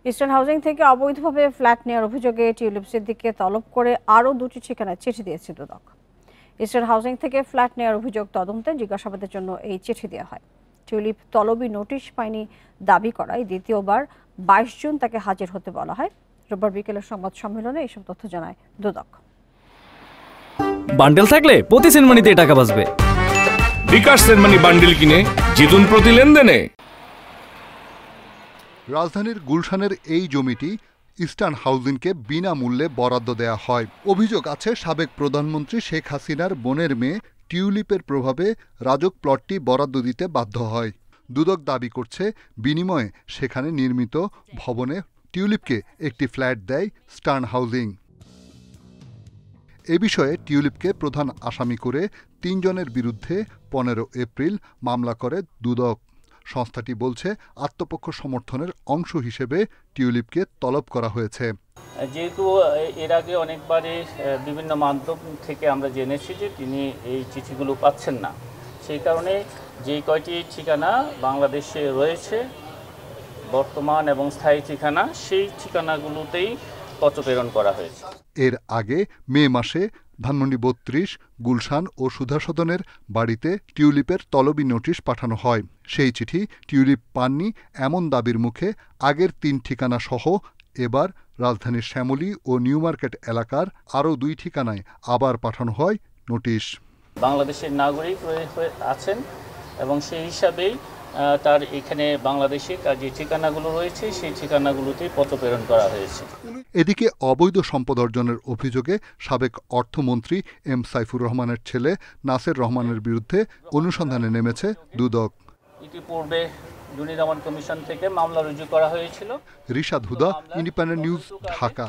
Eastern housing থেকে অবৈধভাবে flat নেওয়ার অভিযোগে টিউলিপ সিদ্দিককে তলব করে আরও 2টি ঠিকানায় চিঠি দিয়েছে দুদক। ইস্টার্ন হাউজিং থেকে ফ্ল্যাট নেওয়ার অভিযোগ তদন্তে জিজ্ঞাসাবাদের জন্য এই চিঠি দেওয়া হয়। টিউলিপ তলবি নোটিশ পায়নি দাবি করায় দ্বিতীয়বার 22 জুন তাকে হাজির হতে বলা হয়। রোববার বিকেলের সংবাদ সম্মেলনে এসব তথ্য জানায় দুদক। বান্ডেল থাকলে প্রতি সেনমানিতে টাকা বাঁচবে। বিকাশ সেনমানি বান্ডেল কিনে জিতুন প্রতি লেনদেনে। রাজধানীর গুলশানের এই জমিটি ইস্টার্ন হাউজিংকে বিনামূল্যে বরাদ্দ দেয়া হয়। অভিযোগ আছে সাবেক প্রধানমন্ত্রী শেখ হাসিনার বোনের মেয়ে টিউলিপের প্রভাবে রাজক প্লটটি বরাদ্দ দিতে বাধ্য হয়। দুদক দাবি করছে বিনিময়ে সেখানে নির্মিত ভবনে টিউলিপকে একটি ফ্ল্যাট দেয় ইস্টার্ন হাউজিং। এ বিষয়ে টিউলিপকে প্রধান আসামি করে 3 জনের বিরুদ্ধে 15 এপ্রিল মামলা করে দুদক। সংস্থাটি বলছে আত্মপক্ষ সমর্থনের অংশ হিসেবে টিউলিপকে তলব করা হয়েছে। যেহেতু এর আগে অনেকবারই বিভিন্ন মাধ্যম থেকে আমরা জেনেছি যে তিনি এই চিঠিগুলো পাচ্ছেন না, সেই কারণে যেই কয়টি ঠিকানা বাংলাদেশে রয়েছে বর্তমান এবং স্থায়ী ঠিকানা, সেই ঠিকানাগুলোতেই পত্র প্রেরণ করা হয়েছে। এর আগে মে মাসে ধানমন্ডি 32, গুলশান ও সুধা সদনের বাড়িতে টিউলিপের তলবি নোটিশ পাঠানো হয়। সেই চিঠি টিউলিপ পাননি এমন দাবির মুখে আগের 3 ঠিকানা সহ এবার রাজধানীর শ্যামলী ও নিউ মার্কেট এলাকার আরও 2 ঠিকানায় আবার পাঠানো হয় নোটিশ। বাংলাদেশের নাগরিক আছেন এবং সেই হিসাবেই তার এখানে বাংলাদেশে যে ঠিকানাগুলো রয়েছে সেই ঠিকানাগুলোতেই পত্র প্রেরণ করা হয়েছে। এদিকে অবৈধ সম্পদ অর্জনের অভিযোগে সাবেক অর্থমন্ত্রী এম সাইফুর রহমানের ছেলে নাসের রহমানের বিরুদ্ধে অনুসন্ধানে নেমেছে দুদক। ইতিপূর্বে দুর্নীতি কমিশন থেকে মামলা রুজু করা হয়েছিল। রিশাদ হুদা, ইন্ডিপেন্ডেন্ট নিউজ, ঢাকা।